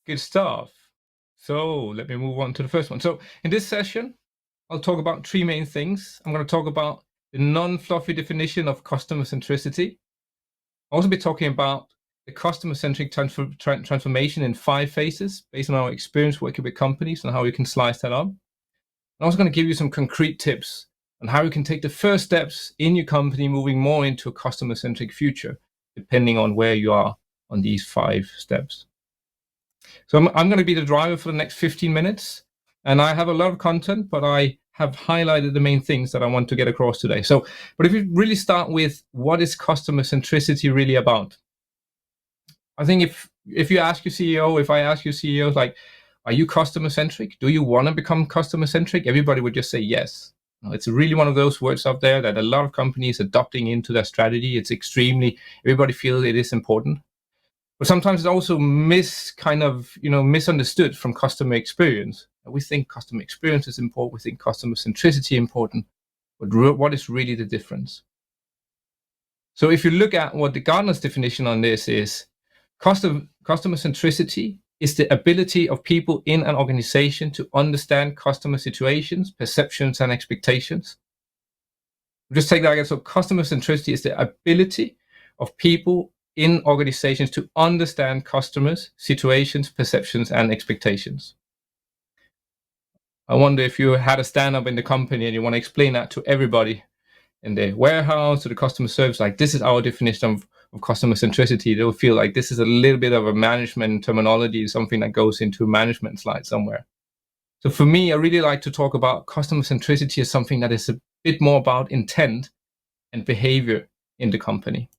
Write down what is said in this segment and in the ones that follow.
Good stuff. So let me move on to the first one. So in this session, I'll talk about three main things. I'm going to talk about the non-fluffy definition of customer centricity. I'll also be talking about the customer-centric transformation in 5 phases based on our experience working with companies and how we can slice that up. I'm also going to give you some concrete tips on how you can take the first steps in your company moving more into a customer-centric future, depending on where you are on these 5 steps. So I'm going to be the driver for the next 15 minutes, and I have a lot of content, but I have highlighted the main things that I want to get across today. But if you really start with what is customer centricity really about? I think if you ask your CEO, if I ask your CEOs, like, are you customer centric? Do you want to become customer centric? Everybody would just say yes. It's really one of those words out there that a lot of companies adopting into their strategy. It's everybody feels it is important. But sometimes it's also misunderstood from customer experience. We think customer experience is important. We think customer centricity is important. But what is really the difference? So if you look at what the Gartner's definition on this is, customer centricity is the ability of people in an organization to understand customer situations, perceptions, and expectations. We'll just take that again. So customer centricity is the ability of people in organizations to understand customers, situations, perceptions, and expectations. I wonder if you had a stand-up in the company and you want to explain that to everybody in the warehouse, to the customer service, like, this is our definition of customer centricity. They'll feel like this is a little bit of a management terminology, something that goes into a management slide somewhere. So for me, I really like to talk about customer centricity as something that is a bit more about intent and behavior in the company.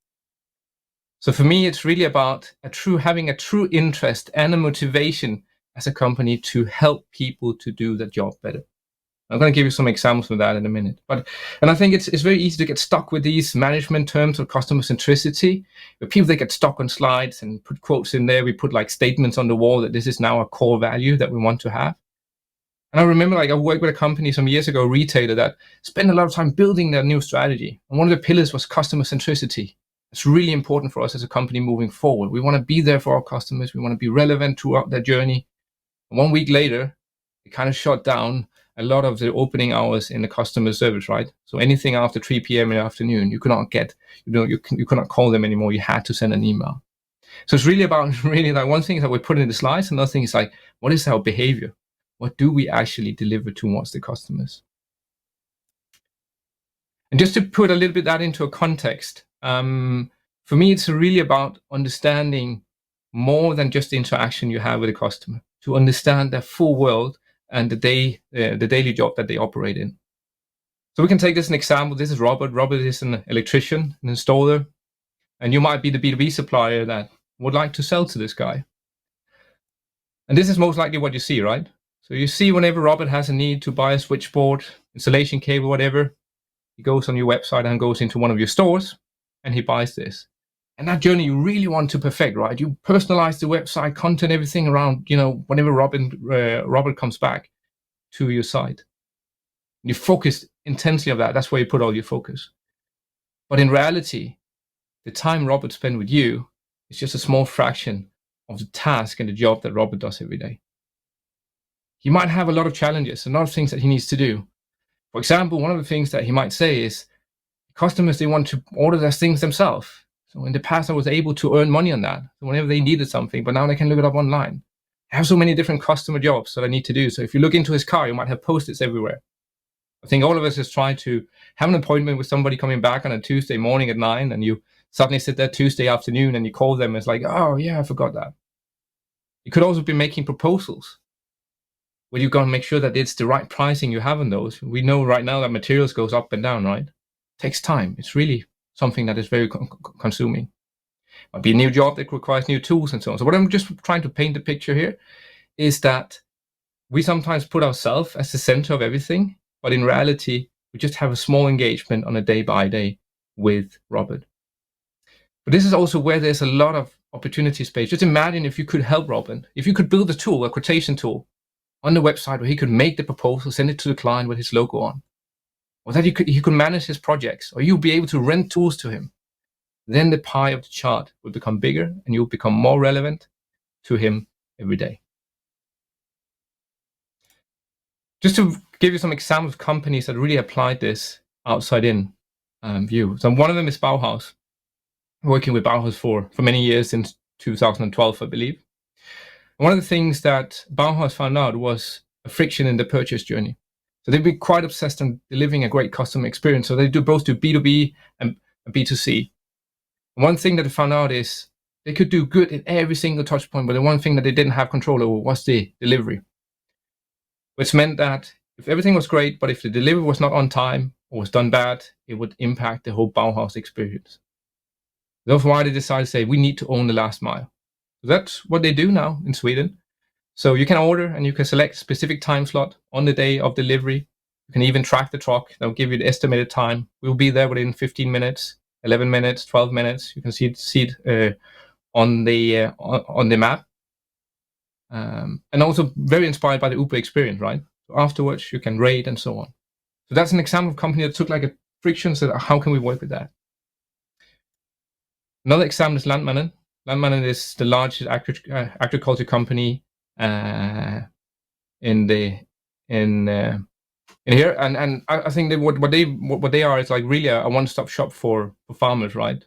So for me, it's really about having a true interest and a motivation as a company to help people to do their job better. I'm going to give you some examples of that in a minute. And I think it's very easy to get stuck with these management terms of customer centricity. But people, they get stuck on slides and put quotes in there. We put like statements on the wall that this is now a core value that we want to have. And I remember, like, I worked with a company some years ago, a retailer, that spent a lot of time building their new strategy. And one of the pillars was customer centricity. It's really important for us as a company moving forward. We want to be there for our customers. We want to be relevant throughout their journey. And 1 week later, it kind of shut down a lot of the opening hours in the customer service, right? So anything after 3 p.m. in the afternoon, you could not get, you could not call them anymore. You had to send an email. So it's really about like, one thing is that we put in the slides. Another thing is like, what is our behavior? What do we actually deliver towards the customers? And just to put a little bit that into a context, for me, it's really about understanding more than just the interaction you have with a customer, to understand their full world and the daily job that they operate in. So we can take this as an example. This is Robert. Robert is an electrician, an installer, and you might be the B2B supplier that would like to sell to this guy. And this is most likely what you see, right? So you see whenever Robert has a need to buy a switchboard, installation cable, whatever, he goes on your website and goes into one of your stores and he buys this. And that journey you really want to perfect, right? You personalize the website, content, everything around, whenever Robert comes back to your site. You focus intensely on that. That's where you put all your focus. But in reality, the time Robert spent with you is just a small fraction of the task and the job that Robert does every day. He might have a lot of challenges, a lot of things that he needs to do. For example, one of the things that he might say is, customers, they want to order their things themselves. So in the past, I was able to earn money on that. So whenever they needed something, but now they can look it up online. I have so many different customer jobs that I need to do. So if you look into his car, you might have Post-its everywhere. I think all of us is trying to have an appointment with somebody coming back on a Tuesday morning at 9, and you suddenly sit there Tuesday afternoon and you call them. And it's like, oh yeah, I forgot that. You could also be making proposals where you're going to make sure that it's the right pricing you have on those. We know right now that materials goes up and down, right? It takes time. It's really something that is very consuming. It might be a new job that requires new tools and so on. So what I'm just trying to paint the picture here is that we sometimes put ourselves as the center of everything, but in reality, we just have a small engagement on a day by day with Robert. But this is also where there's a lot of opportunity space. Just imagine if you could help Robert, if you could build a tool, a quotation tool on the website where he could make the proposal, send it to the client with his logo on, or that he could manage his projects, or you'll be able to rent tools to him. Then the pie of the chart will become bigger and you'll become more relevant to him every day. Just to give you some examples of companies that really applied this outside-in view. So one of them is Bauhaus, working with Bauhaus for many years, since 2012, I believe. One of the things that Bauhaus found out was a friction in the purchase journey. So they've been quite obsessed on delivering a great customer experience. So they do both B2B and B2C. One thing that they found out is they could do good in every single touch point, but the one thing that they didn't have control over was the delivery, which meant that if everything was great, but if the delivery was not on time or was done bad, it would impact the whole Bauhaus experience. That's why they decided to say, we need to own the last mile. So that's what they do now in Sweden. So you can order and you can select a specific time slot on the day of delivery. You can even track the truck. They'll give you the estimated time. We'll be there within 15 minutes, 11 minutes, 12 minutes. You can see it on the map. And also very inspired by the Uber experience, right? So afterwards, you can rate and so on. So that's an example of a company that took like a friction, so how can we work with that? Another example is Landmannen. Landmannen is the largest agriculture company in here, and I think that what they are is like really a one-stop shop for farmers, right?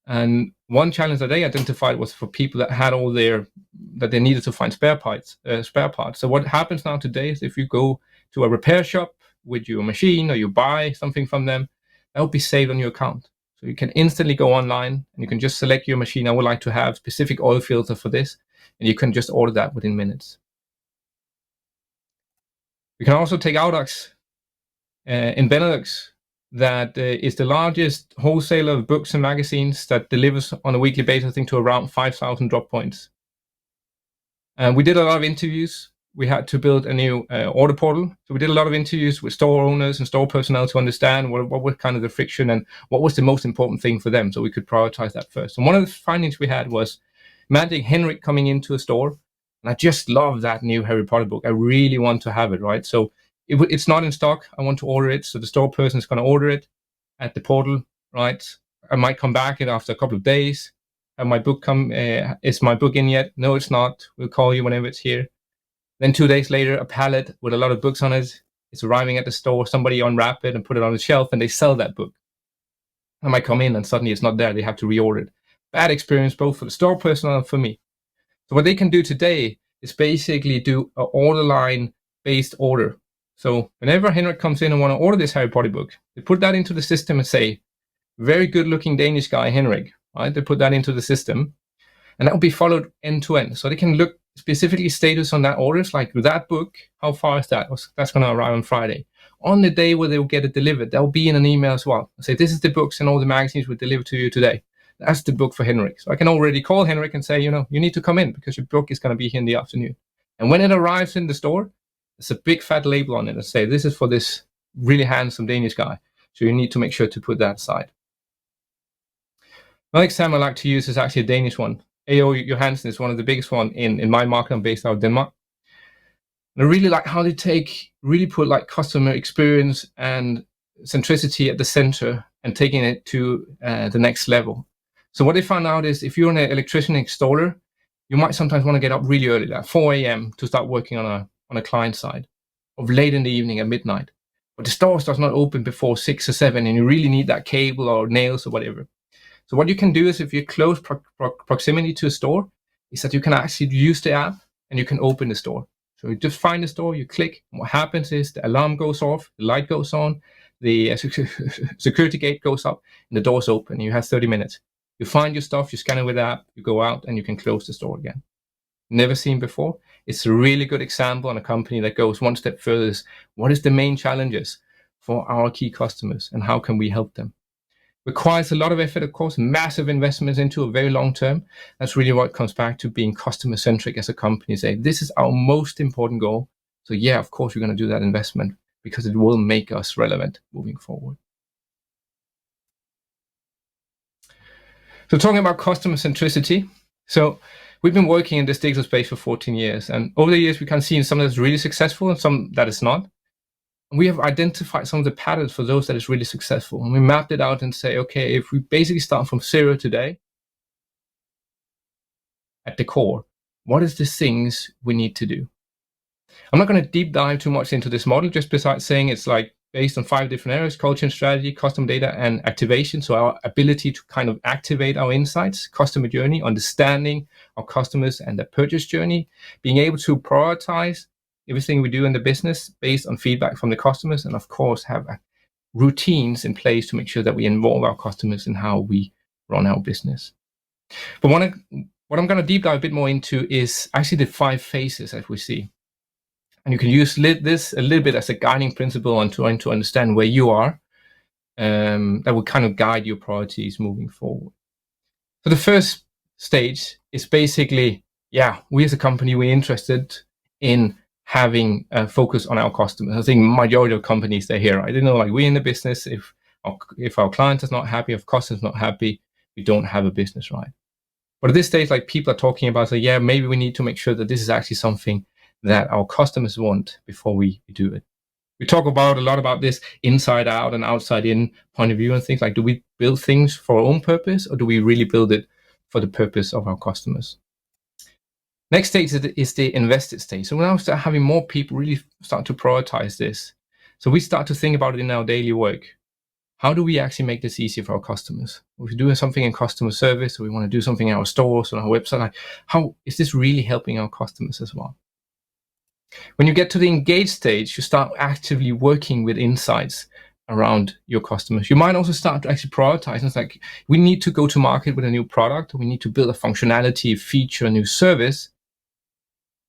And one challenge that they identified was for people that had that they needed to find spare parts. So what happens now today is if you go to a repair shop with your machine or you buy something from them, that will be saved on your account. So you can instantly go online and you can just select your machine. I would like to have specific oil filter for this, and you can just order that within minutes. You can also take Audax in Benelux, that is the largest wholesaler of books and magazines that delivers on a weekly basis, I think, to around 5,000 drop points. And we did a lot of interviews. We had to build a new order portal. So we did a lot of interviews with store owners and store personnel to understand what was kind of the friction and what was the most important thing for them, so we could prioritize that first. And one of the findings we had was, imagine Henrik coming into a store, and I just love that new Harry Potter book. I really want to have it, right? So it's not in stock. I want to order it. So the store person is going to order it at the portal, right? I might come back after a couple of days. Have my book come? Is my book in yet? No, it's not. We'll call you whenever it's here. Then 2 days later, a pallet with a lot of books on it is arriving at the store. Somebody unwrap it and put it on the shelf, and they sell that book. I might come in and suddenly it's not there. They have to reorder it. Bad experience both for the store personnel and for me. So what they can do today is basically do an order line based order. So whenever Henrik comes in and want to order this Harry Potter book, they put that into the system and say, very good looking Danish guy, Henrik, right? They put that into the system, and that will be followed end to end. So they can look specifically status on that orders, like that book, how far is that? That's going to arrive on Friday. On the day where they will get it delivered, that will be in an email as well. Say, this is the books and all the magazines we deliver to you today. That's the book for Henrik. So I can already call Henrik and say, you need to come in because your book is going to be here in the afternoon. And when it arrives in the store, there's a big fat label on it that say, this is for this really handsome Danish guy. So you need to make sure to put that aside. Another example I like to use is actually a Danish one. A.O. Johansen is one of the biggest one in my market. I'm based out of Denmark. And I really like how they really put like customer experience and centricity at the center and taking it to the next level. So what they found out is if you're an electrician installer, you might sometimes want to get up really early, like 4 a.m. to start working on a client side, or late in the evening at midnight. But the store does not open before 6 or 7, and you really need that cable or nails or whatever. So what you can do is if you're close proximity to a store, is that you can actually use the app and you can open the store. So you just find the store, you click, and what happens is the alarm goes off, the light goes on, the security gate goes up, and the door's open. You have 30 minutes. You find your stuff, you scan it with the app, you go out, and you can close the store again. Never seen before. It's a really good example on a company that goes one step further. What is the main challenges for our key customers, and how can we help them? Requires a lot of effort, of course, massive investments into a very long term. That's really what comes back to being customer-centric as a company. Say, this is our most important goal. So yeah, of course, we're going to do that investment because it will make us relevant moving forward. So talking about customer centricity. So we've been working in this digital space for 14 years. And over the years, we can see some that's really successful and some that is not. We have identified some of the patterns for those that is really successful. And we mapped it out and say, okay, if we basically start from 0 today at the core, what is the things we need to do? I'm not going to deep dive too much into this model, just besides saying it's like based on 5 different areas: culture and strategy, customer data, and activation. So our ability to kind of activate our insights, customer journey, understanding our customers and their purchase journey, being able to prioritize everything we do in the business based on feedback from the customers, and of course have routines in place to make sure that we involve our customers in how we run our business. But what I'm going to deep dive a bit more into is actually the 5 phases that we see. And you can use this a little bit as a guiding principle on trying to understand where you are. That will kind of guide your priorities moving forward. So the first stage is basically, we as a company, we're interested in having a focus on our customers. I think majority of companies, they're here, right? They know, like, we're in the business. If our client is not happy, if customer's not happy, we don't have a business, right? But at this stage, like, people are talking about, maybe we need to make sure that this is actually something that our customers want before we do it. We talk about a lot about this inside out and outside in point of view and things like, do we build things for our own purpose, or do we really build it for the purpose of our customers? Next stage is the invested stage. So we now start having more people really start to prioritize this. So we start to think about it in our daily work. How do we actually make this easier for our customers? If we're doing something in customer service, or we want to do something in our stores or our website, like, how is this really helping our customers as well? When you get to the engaged stage, you start actively working with insights around your customers. You might also start to actually prioritize. It's like, we need to go to market with a new product, or we need to build a functionality, feature, a new service.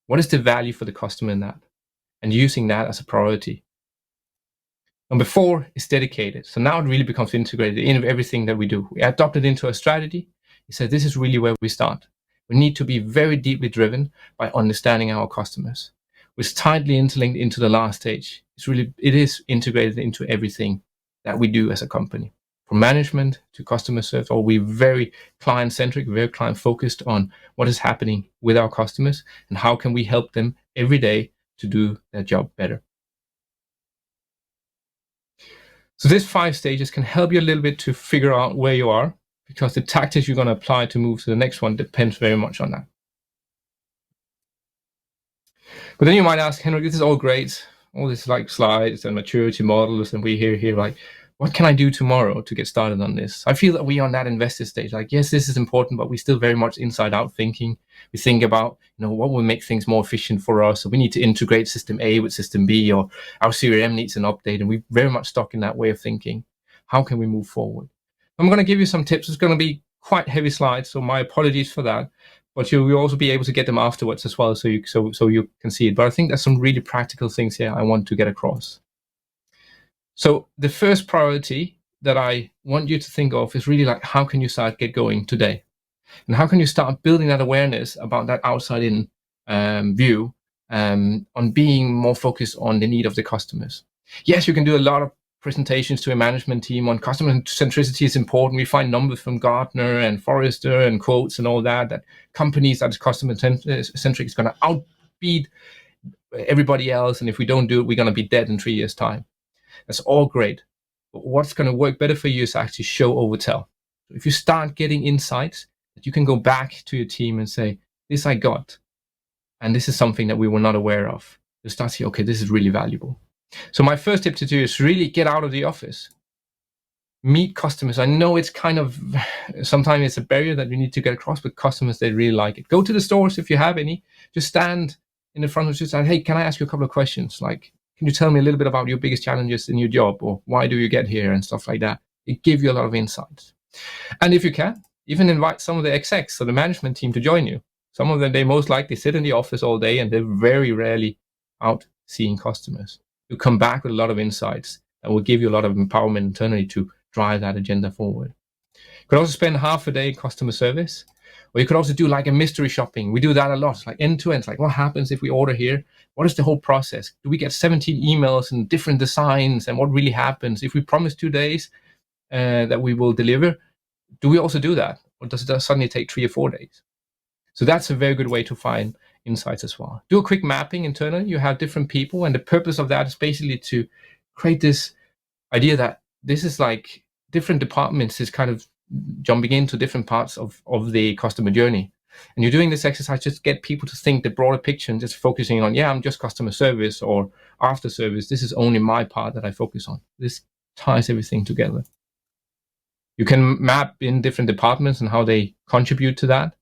What is the value for the customer in that? And using that as a priority. Number 4 is dedicated. So now it really becomes integrated in everything that we do. We adopt it into a strategy. We say, this is really where we start. We need to be very deeply driven by understanding our customers, which is tightly interlinked into the last stage. It is integrated into everything that we do as a company, from management to customer service. Or we're very client-centric, very client-focused on what is happening with our customers and how can we help them every day to do their job better. So these 5 stages can help you a little bit to figure out where you are, because the tactics you're going to apply to move to the next one depends very much on that. But then you might ask, Henrik, this is all great, all this like slides and maturity models, and we hear here, like, what can I do tomorrow to get started on this? I feel that we are on that investor stage. Like, yes, this is important, but we're still very much inside out thinking. We think about, what will make things more efficient for us. So we need to integrate system A with system B, or our CRM needs an update. And we're very much stuck in that way of thinking. How can we move forward? I'm going to give you some tips. It's going to be quite heavy slides, so my apologies for that. But you'll also be able to get them afterwards as well, so you can see it. But I think there's some really practical things here I want to get across. So the first priority that I want you to think of is really like, how can you get going today? And how can you start building that awareness about that outside in view on being more focused on the need of the customers? Yes, you can do a lot of presentations to a management team on customer centricity is important. We find numbers from Gartner and Forrester and quotes and all that companies that is customer centric is going to outbeat everybody else. And if we don't do it, we're going to be dead in 3 years' time. That's all great. But what's going to work better for you is actually show over tell. If you start getting insights that you can go back to your team and say, this I got, and this is something that we were not aware of. You start saying, okay, this is really valuable. So my first tip to do is really get out of the office. Meet customers. I know it's kind of, sometimes it's a barrier that you need to get across, but customers, they really like it. Go to the stores if you have any. Just stand in the front of the store and say, hey, can I ask you a couple of questions? Like, can you tell me a little bit about your biggest challenges in your job, or why do you get here and stuff like that? It gives you a lot of insights. And if you can, even invite some of the execs or the management team to join you. Some of them, they most likely sit in the office all day and they're very rarely out seeing customers. You come back with a lot of insights that will give you a lot of empowerment internally to drive that agenda forward. You could also spend half a day in customer service, or you could also do like a mystery shopping. We do that a lot, like end to end. Like, what happens if we order here? What is the whole process? Do we get 17 emails and different designs? And what really happens if we promise 2 days that we will deliver? Do we also do that, or does it suddenly take 3 or 4 days? So that's a very good way to find insights as well. Do a quick mapping internally. You have different people, and the purpose of that is basically to create this idea that this is like different departments is kind of jumping into different parts of the customer journey. And you're doing this exercise just to get people to think the broader picture and just focusing on, I'm just customer service or after service. This is only my part that I focus on. This ties everything together. You can map in different departments and how they contribute to that.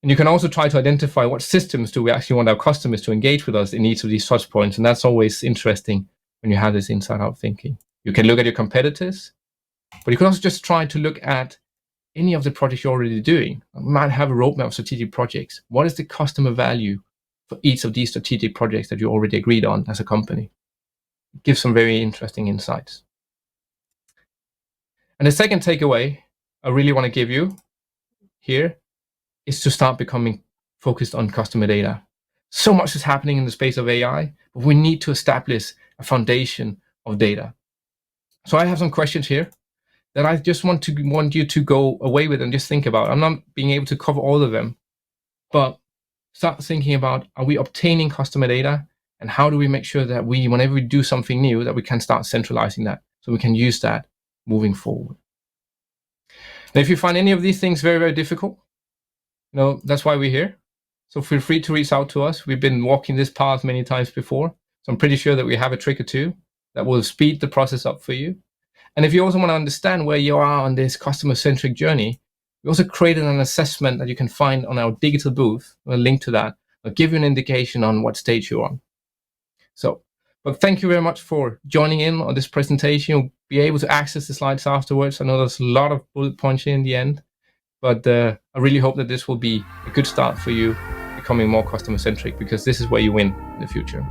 And you can also try to identify what systems do we actually want our customers to engage with us in each of these touch points. And that's always interesting when you have this inside-out thinking. You can look at your competitors, but you can also just try to look at any of the projects you're already doing. You might have a roadmap of strategic projects. What is the customer value for each of these strategic projects that you already agreed on as a company? It gives some very interesting insights. And the second takeaway I really want to give you here is to start becoming focused on customer data. So much is happening in the space of AI, but we need to establish a foundation of data. So I have some questions here that I just want you to go away with and just think about. I'm not being able to cover all of them, but start thinking about, are we obtaining customer data? And how do we make sure that whenever we do something new, that we can start centralizing that so we can use that moving forward? And if you find any of these things very, very difficult, that's why we're here. So feel free to reach out to us. We've been walking this path many times before. So I'm pretty sure that we have a trick or two that will speed the process up for you. And if you also want to understand where you are on this customer-centric journey, we also created an assessment that you can find on our digital booth. We'll link to that. I'll give you an indication on what stage you're on. But thank you very much for joining in on this presentation. You'll be able to access the slides afterwards. I know there's a lot of bullet points in the end, but I really hope that this will be a good start for you becoming more customer-centric, because this is where you win in the future.